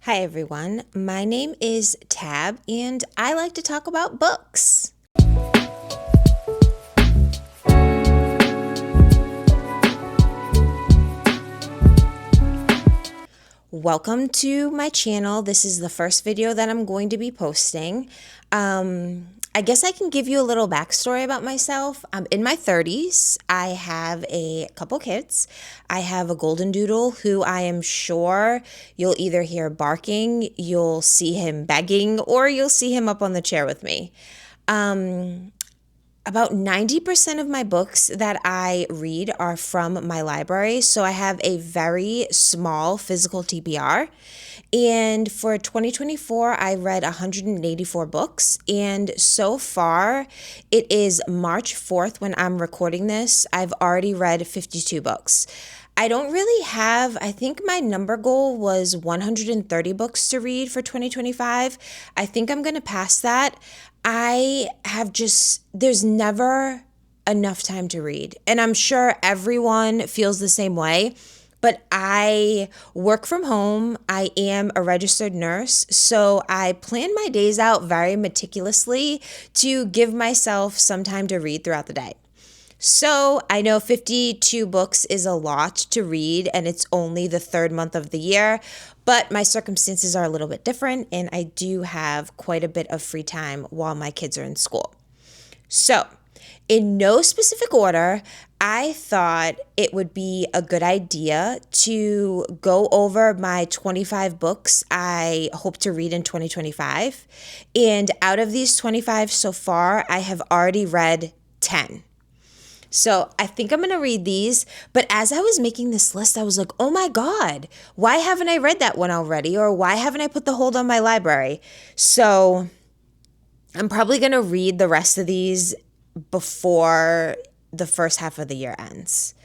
Hi everyone, my name is Tab and I like to talk about books. Welcome to my channel. This is the first video that I'm going to be posting. I guess I can give you a little backstory about myself. I'm in my 30s. I have a couple kids. I have a golden doodle who I am sure you'll either hear barking, you'll see him begging, or you'll see him up on the chair with me. About 90% of my books that I read are from my library, so I have a very small physical TBR. And for 2024, I read 184 books, and so far, it is March 4th when I'm recording this. I've already read 52 books. I don't really have, I think my number goal was 130 books to read for 2025. I think I'm going to pass that. There's never enough time to read. And I'm sure everyone feels the same way. But I work from home. I am a registered nurse. So I plan my days out very meticulously to give myself some time to read throughout the day. So I know 52 books is a lot to read and it's only the third month of the year, but my circumstances are a little bit different and I do have quite a bit of free time while my kids are in school. So in no specific order, I thought it would be a good idea to go over my 25 books I hope to read in 2025. And out of these 25 so far, I have already read 10. So I think I'm going to read these, but as I was making this list, I was like, oh my God, why haven't I read that one already? Or why haven't I put the hold on my library? So I'm probably going to read the rest of these before the first half of the year ends.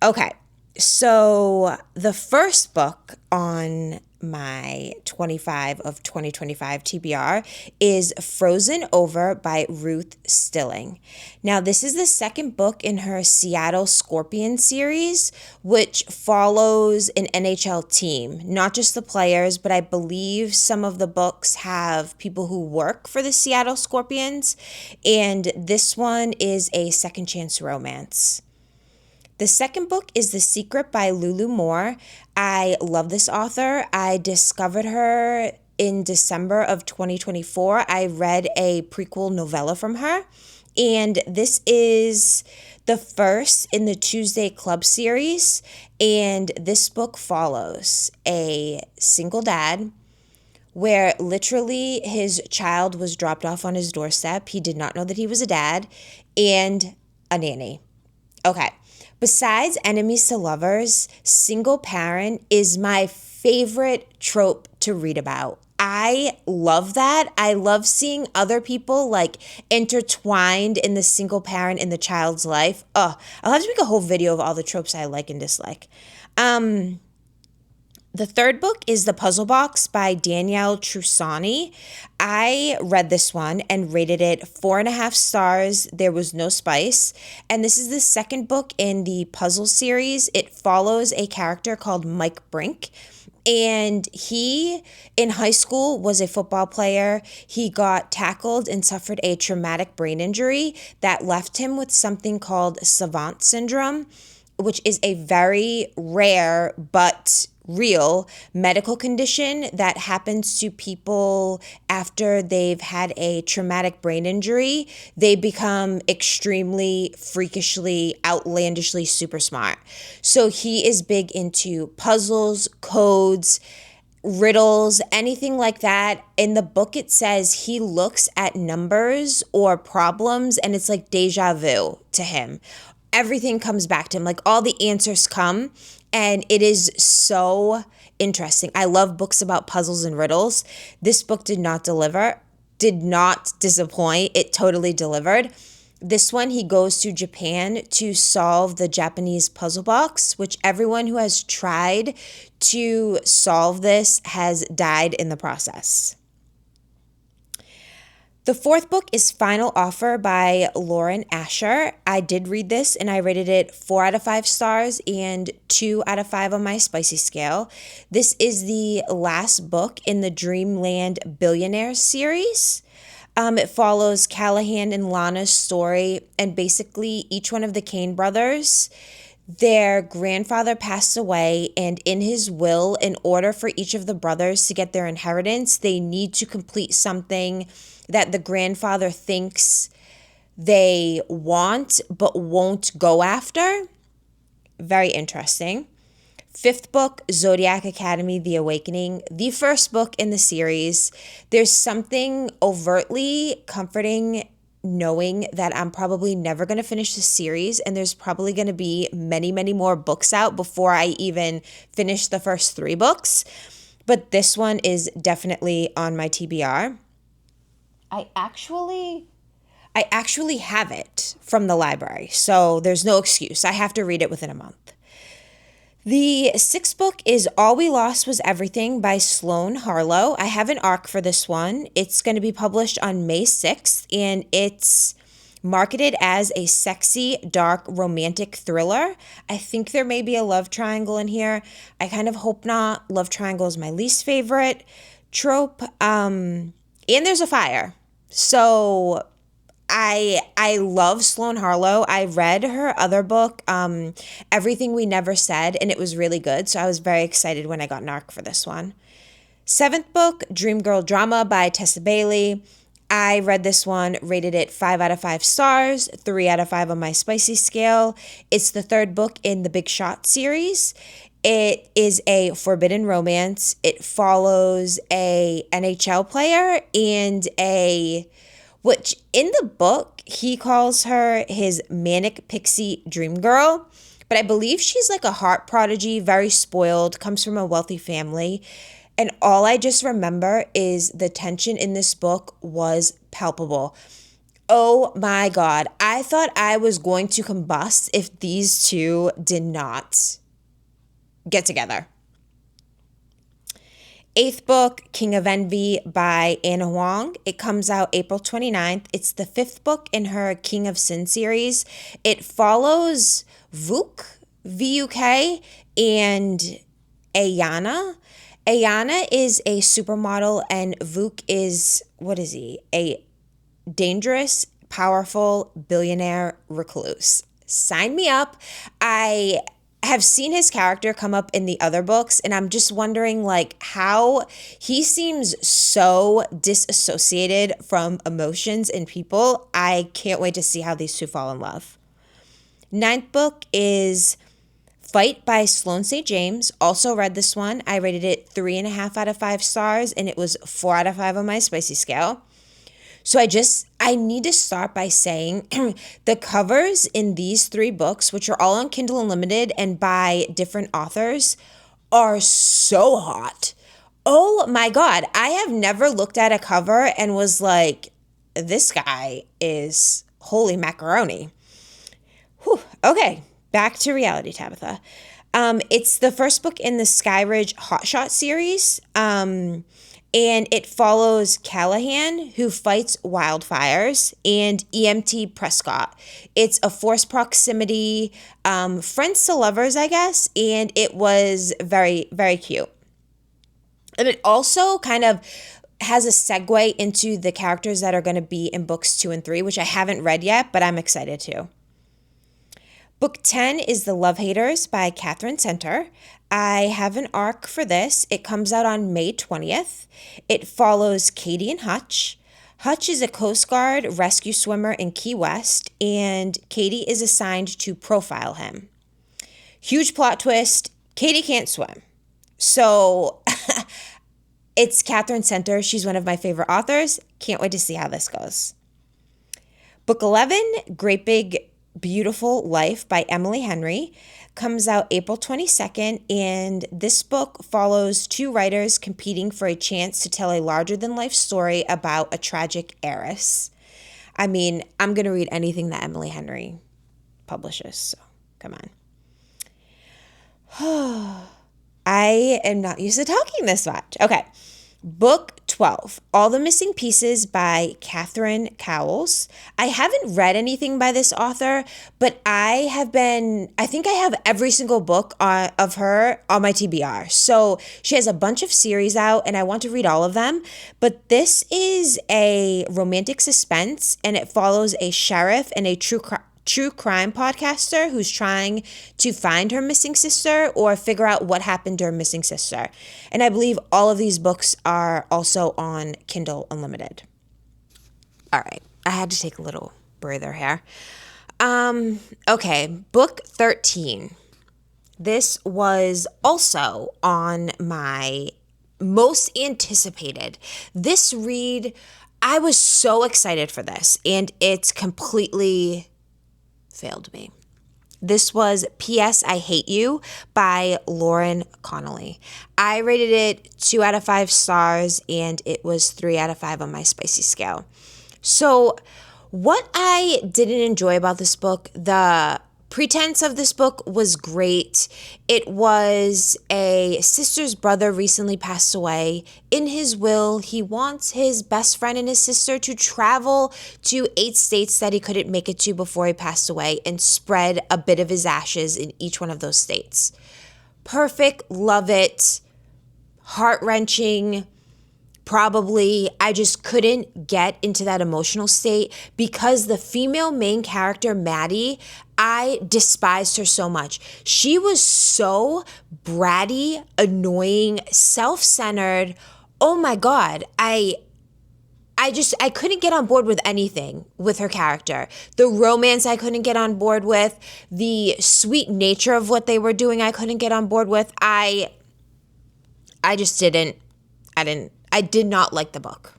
Okay, so the first book on my 25 of 2025 TBR is Frozen Over by Ruth Stilling. Now, this is the second book in her Seattle Scorpion series, which follows an NHL team, not just the players, but I believe some of the books have people who work for the Seattle Scorpions, and this one is a second chance romance. The second book is The Secret by Lulu Moore. I love this author. I discovered her in December of 2024. I read a prequel novella from her, and this is the first in the Tuesday Club series, and this book follows a single dad where literally his child was dropped off on his doorstep. He did not know that he was a dad, and a nanny. Okay. Besides enemies to lovers, single parent is my favorite trope to read about. I love that. I love seeing other people like intertwined in the single parent in the child's life. I'll have to make a whole video of all the tropes I like and dislike. The third book is The Puzzle Box by Danielle Trusani. I read this one and rated it 4.5 stars. There was no spice. And this is the second book in the puzzle series. It follows a character called Mike Brink. And he, in high school, was a football player. He got tackled and suffered a traumatic brain injury that left him with something called savant syndrome, which is a very rare but real medical condition that happens to people after they've had a traumatic brain injury. They become extremely, freakishly, outlandishly super smart. So he is big into puzzles, codes, riddles, anything like that. In the book, it says he looks at numbers or problems and it's like deja vu to him. Everything comes back to him, like all the answers come, and it is so interesting. I love books about puzzles and riddles. This book did not disappoint. It totally delivered. This one, he goes to Japan to solve the Japanese puzzle box, which everyone who has tried to solve this has died in the process. The fourth book is Final Offer by Lauren Asher. I did read this and I rated it 4 out of 5 stars and 2 out of 5 on my spicy scale. This is the last book in the Dreamland Billionaires series. It follows Callahan and Lana's story, and basically each one of the Kane brothers, their grandfather passed away, and in his will, in order for each of the brothers to get their inheritance, they need to complete something that the grandfather thinks they want but won't go after. Very interesting. Fifth book, Zodiac Academy, The Awakening, the first book in the series. There's something overtly comforting knowing that I'm probably never going to finish the series, and there's probably going to be many, many more books out before I even finish the first 3 books. But this one is definitely on my TBR. I actually have it from the library, so there's no excuse. I have to read it within a month. The sixth book is All We Lost Was Everything by Sloane Harlow. I have an ARC for this one. It's going to be published on May 6th, and it's marketed as a sexy, dark, romantic thriller. I think there may be a love triangle in here. I kind of hope not. Love triangle is my least favorite trope. And there's a fire. So I love Sloane Harlow. I read her other book, Everything We Never Said, and it was really good. So I was very excited when I got an ARC for this one. Seventh book, Dream Girl Drama by Tessa Bailey. I read this one, rated it 5 out of 5 stars, 3 out of 5 on my spicy scale. It's the third book in the Big Shot series. It is a forbidden romance. It follows a NHL player and which in the book, he calls her his manic pixie dream girl. But I believe she's like a heart prodigy, very spoiled, comes from a wealthy family. And all I just remember is the tension in this book was palpable. Oh my God. I thought I was going to combust if these two did not get together. Eighth book, King of Envy by Anna Huang. It comes out April 29th. It's the fifth book in her King of Sin series. It follows Vuk, V-U-K, and Ayana. Ayana is a supermodel and Vuk is, what is he? A dangerous, powerful billionaire recluse. Sign me up. I have seen his character come up in the other books, and I'm just wondering like how he seems so disassociated from emotions and people. I can't wait to see how these two fall in love. Ninth book is Fight by Sloane St. James. Also read this one. I rated it 3.5 out of 5 stars, and it was 4 out of 5 on my spicy scale. So I need to start by saying the covers in these 3 books, which are all on Kindle Unlimited and by different authors, are so hot. Oh my God. I have never looked at a cover and was like, this guy is holy macaroni. Whew. Okay, back to reality, Tabitha. It's the first book in the Skyridge Hotshot series. And it follows Callahan, who fights wildfires, and EMT Prescott. It's a forced proximity, friends to lovers, I guess, and it was very, very cute. And it also kind of has a segue into the characters that are going to be in books 2 and 3, which I haven't read yet, but I'm excited to. Book 10 is The Love Haters by Catherine Center. I have an ARC for this. It comes out on May 20th. It follows Katie and Hutch. Hutch is a Coast Guard rescue swimmer in Key West, and Katie is assigned to profile him. Huge plot twist, Katie can't swim. So it's Catherine Center. She's one of my favorite authors. Can't wait to see how this goes. Book 11, Great Big Beautiful Life by Emily Henry, comes out April 22nd, and this book follows 2 writers competing for a chance to tell a larger-than-life story about a tragic heiress. I mean, I'm going to read anything that Emily Henry publishes, so come on. I am not used to talking this much. Okay, book 12, All the Missing Pieces by Catherine Cowles. I haven't read anything by this author, but I think I have every single book of her on my TBR. So she has a bunch of series out and I want to read all of them. But this is a romantic suspense and it follows a sheriff and a true crime podcaster who's trying to find her missing sister or figure out what happened to her missing sister. And I believe all of these books are also on Kindle Unlimited. All right, I had to take a little breather here. Okay, book 13. This was also on my most anticipated. This read, I was so excited for this, and it's completely failed me. This was P.S. I Hate You by Lauren Connolly. I rated it 2 out of 5 stars, and it was 3 out of 5 on my spicy scale. So what I didn't enjoy about this book, the pretense of this book was great. It was a sister's brother recently passed away. In his will, he wants his best friend and his sister to travel to 8 states that he couldn't make it to before he passed away and spread a bit of his ashes in each one of those states. Perfect, love it, heart-wrenching. Probably, I just couldn't get into that emotional state because the female main character, Maddie, I despised her so much. She was so bratty, annoying, self-centered. Oh my God. I couldn't get on board with anything with her character. The romance I couldn't get on board with. The sweet nature of what they were doing I couldn't get on board with. I did not like the book.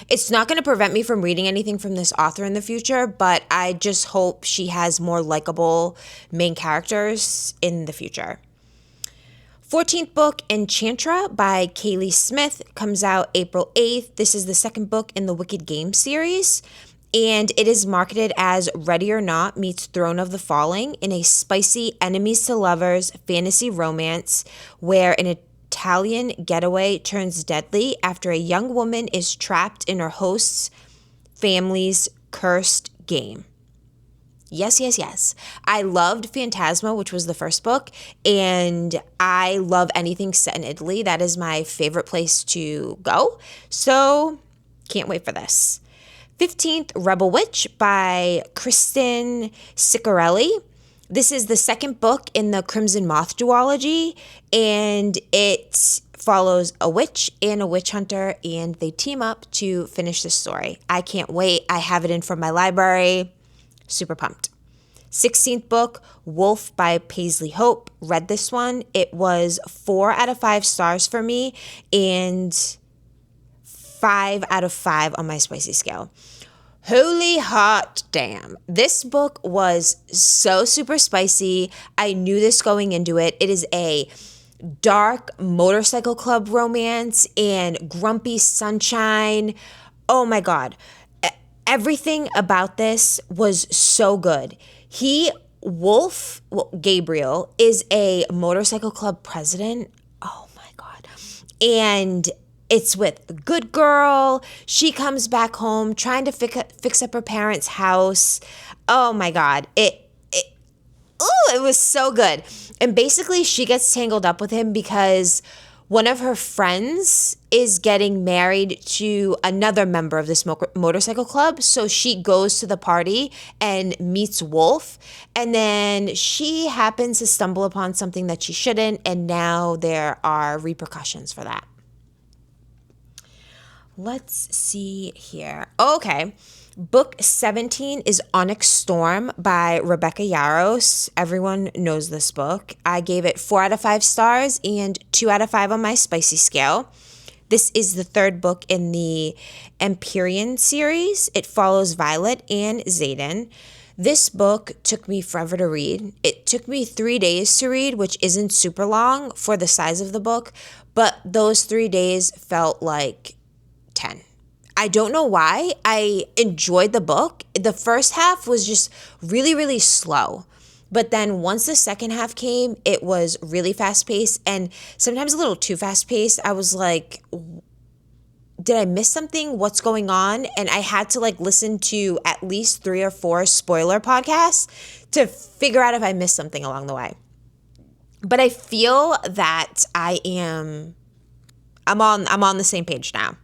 It's not going to prevent me from reading anything from this author in the future, but I just hope she has more likable main characters in the future. 14th book, Enchantra by Kaylee Smith, comes out April 8th. This is the second book in the Wicked Games series, and it is marketed as Ready or Not meets Throne of the Falling in a spicy enemies to lovers fantasy romance where an Italian getaway turns deadly after a young woman is trapped in her host's family's cursed game. Yes, yes, yes. I loved Phantasma, which was the first book, and I love anything set in Italy. That is my favorite place to go, so can't wait for this. 15th, Rebel Witch by Kristen Ciccarelli. This is the second book in the Crimson Moth duology, and it follows a witch and a witch hunter, and they team up to finish the story. I can't wait. I have it in from my library. Super pumped. 16th book, Wolf by Paisley Hope. Read this one. It was 4 out of 5 stars for me and 5 out of 5 on my spicy scale. Holy hot damn. This book was so super spicy. I knew this going into it. It is a dark motorcycle club romance and grumpy sunshine. Oh my God. Everything about this was so good. Gabriel, is a motorcycle club president. Oh my God. And it's with the good girl. She comes back home trying to fix up her parents' house. Oh my God. It was so good. And basically she gets tangled up with him because one of her friends is getting married to another member of this motorcycle club. So she goes to the party and meets Wolf. And then she happens to stumble upon something that she shouldn't. And now there are repercussions for that. Let's see here. Okay. Book 17 is Onyx Storm by Rebecca Yarros. Everyone knows this book. I gave it 4 out of 5 stars and 2 out of 5 on my spicy scale. This is the third book in the Empyrean series. It follows Violet and Xaden. This book took me forever to read. It took me 3 days to read, which isn't super long for the size of the book, but those 3 days felt like 10. I don't know why. I enjoyed the book. The first half was just really, really slow. But then once the second half came, it was really fast paced and sometimes a little too fast paced. I was like, did I miss something? What's going on? And I had to like listen to at least 3 or 4 spoiler podcasts to figure out if I missed something along the way. But I feel that I'm on the same page now.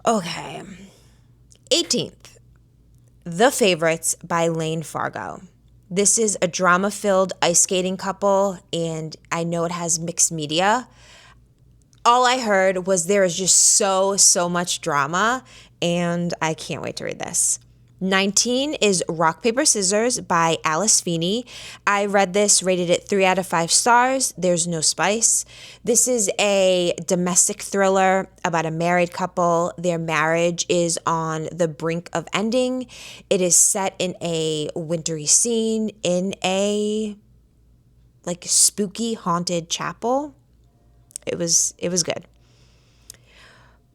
Okay. 18th, The Favorites by Lane Fargo. This is a drama-filled ice skating couple, and I know it has mixed media. All I heard was there is just so much drama, and I can't wait to read this. 19 is Rock, Paper, Scissors by Alice Feeney. I read this, rated it 3 out of 5 stars. There's no spice. This is a domestic thriller about a married couple. Their marriage is on the brink of ending. It is set in a wintry scene in a like spooky haunted chapel. It was good.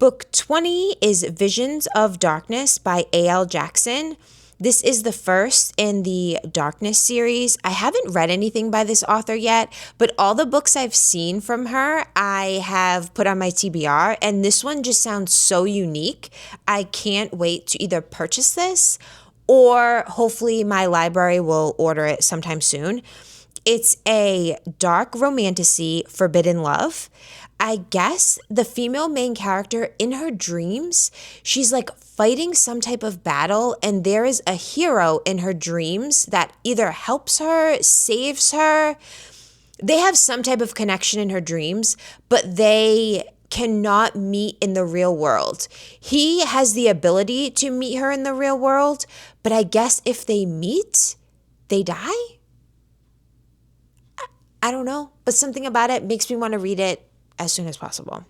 Book 20 is Visions of Darkness by A.L. Jackson. This is the first in the Darkness series. I haven't read anything by this author yet, but all the books I've seen from her, I have put on my TBR, and this one just sounds so unique. I can't wait to either purchase this or hopefully my library will order it sometime soon. It's a dark romantasy, forbidden love. I guess the female main character in her dreams, she's like fighting some type of battle, and there is a hero in her dreams that either helps her, saves her. They have some type of connection in her dreams, but they cannot meet in the real world. He has the ability to meet her in the real world, but I guess if they meet, they die? I don't know, but something about it makes me want to read it as soon as possible.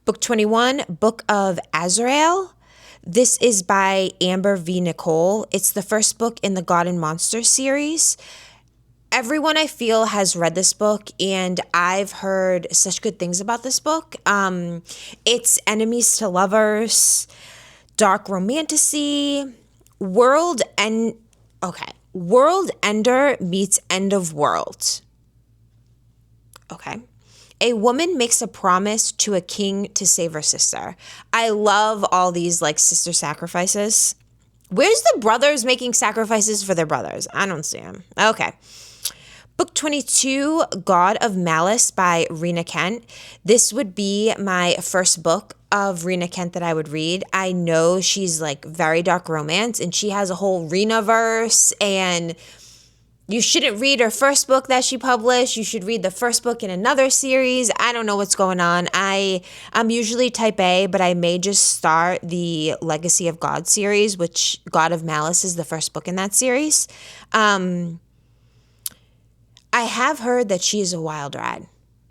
Book 21, Book of Azrael. This is by Amber V. Nicole. It's the first book in the God and Monsters series. Everyone I feel has read this book, and I've heard such good things about this book. It's enemies to lovers, dark romantasy, world ender meets end of world. Okay. A woman makes a promise to a king to save her sister. I love all these like sister sacrifices. Where's the brothers making sacrifices for their brothers? I don't see them. Okay. Book 22, God of Malice by Rena Kent. This would be my first book of Rena Kent that I would read. I know she's like very dark romance, and she has a whole Rena-verse, and you shouldn't read her first book that she published. You should read the first book in another series. I don't know what's going on. I'm usually type A, but I may just start the Legacy of God series, which God of Malice is the first book in that series. I have heard that she is a wild ride,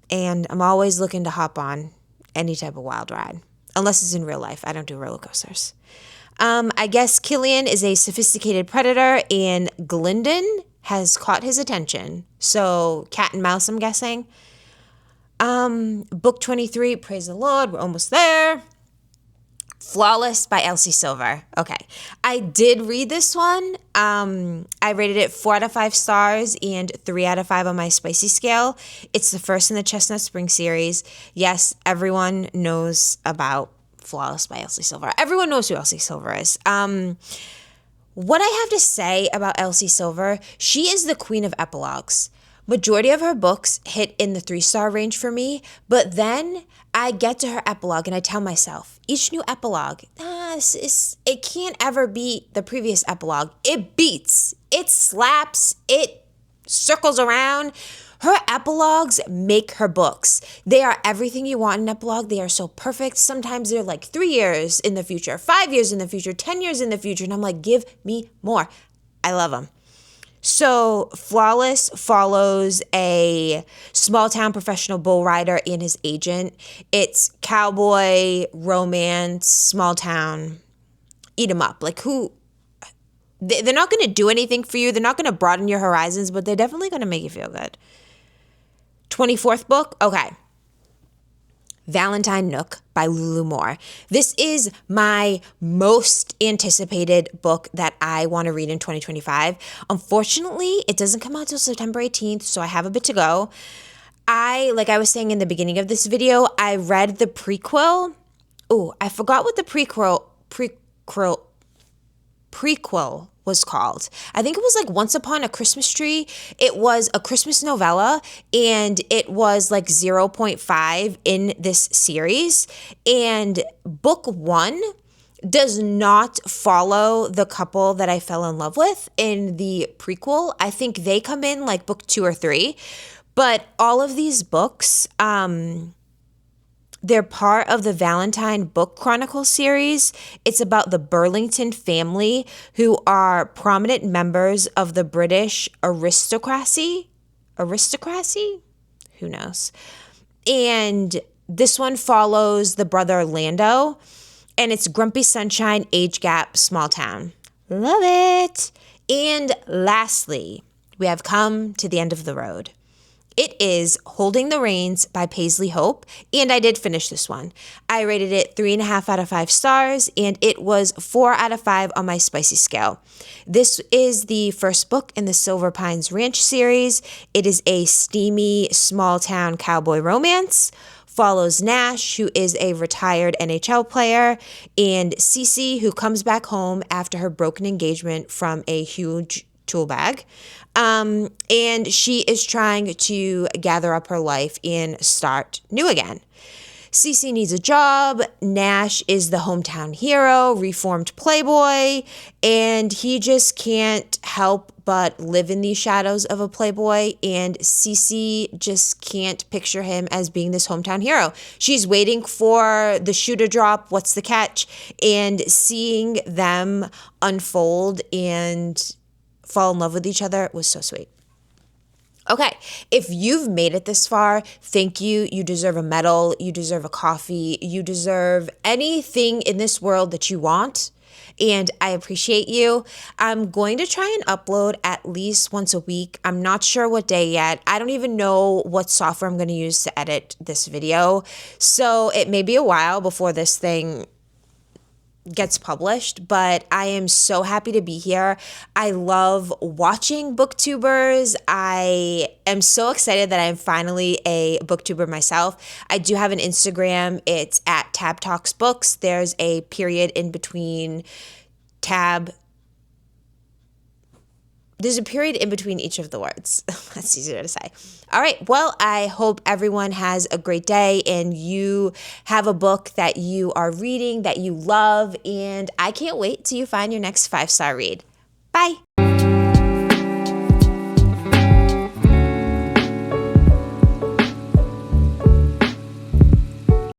and I'm always looking to hop on any type of wild ride, unless it's in real life. I don't do roller coasters. I guess Killian is a sophisticated predator, and Glyndon has caught his attention. So cat and mouse, I'm guessing. Book 23, praise the Lord, we're almost there. Flawless by Elsie Silver. Okay. I did read this one. I rated it 4 out of 5 stars and 3 out of 5 on my spicy scale. It's the first in the Chestnut Spring series. Yes, everyone knows about Flawless by Elsie Silver. Everyone knows who Elsie Silver is. What I have to say about Elsie Silver, she is the queen of epilogues. Majority of her books hit in the 3-star range for me, but then I get to her epilogue and I tell myself, each new epilogue, it can't ever beat the previous epilogue. It beats, it slaps, it circles around. Her epilogues make her books. They are everything you want in an epilogue. They are so perfect. Sometimes they're like 3 years in the future, 5 years in the future, 10 years in the future. And I'm like, give me more. I love them. So Flawless follows a small-town professional bull rider and his agent. It's cowboy, romance, small town, eat 'em up. Like who? They're not going to do anything for you. They're not going to broaden your horizons, but they're definitely going to make you feel good. 24th book, okay. Valentine Nook by Lulu Moore. This is my most anticipated book that I want to read in 2025. Unfortunately, it doesn't come out till September 18th, so I have a bit to go. like I was saying in the beginning of this video, I read the prequel. Oh, I forgot what the prequel was called. I think it was like Once Upon a Christmas Tree. It was a Christmas novella, and it was like 0.5 in this series. And book 1 does not follow the couple that I fell in love with in the prequel. I think they come in like book 2 or 3. But all of these books, they're part of the Valentine Book Chronicle series. It's about the Burlington family, who are prominent members of the British aristocracy? Who knows? And this one follows the brother Lando, and it's grumpy sunshine, age gap, small town. Love it. And lastly, we have come to the end of the road. It is Holding the Reins by Paisley Hope, and I did finish this one. I rated it 3.5 out of 5 stars, and it was 4 out of 5 on my spicy scale. This is the first book in the Silver Pines Ranch series. It is a steamy, small-town cowboy romance. Follows Nash, who is a retired NHL player, and Cece, who comes back home after her broken engagement from a huge tool bag. And she is trying to gather up her life and start new again. Cece needs a job. Nash is the hometown hero, reformed playboy, and he just can't help but live in these shadows of a playboy, and Cece just can't picture him as being this hometown hero. She's waiting for the shoe to drop, what's the catch, and seeing them unfold and fall in love with each other was so sweet. Okay, if you've made it this far, thank you. You deserve a medal. You deserve a coffee. You deserve anything in this world that you want. And I appreciate you. I'm going to try and upload at least once a week. I'm not sure what day yet. I don't even know what software I'm going to use to edit this video. So it may be a while before this thing gets published, but I am so happy to be here. I love watching booktubers. I am so excited that I'm finally a booktuber myself. I do have an Instagram. It's at tabtalksbooks. There's a period in between There's a period in between each of the words. That's easier to say. All right. Well, I hope everyone has a great day and you have a book that you are reading that you love. And I can't wait till you find your next 5-star read. Bye.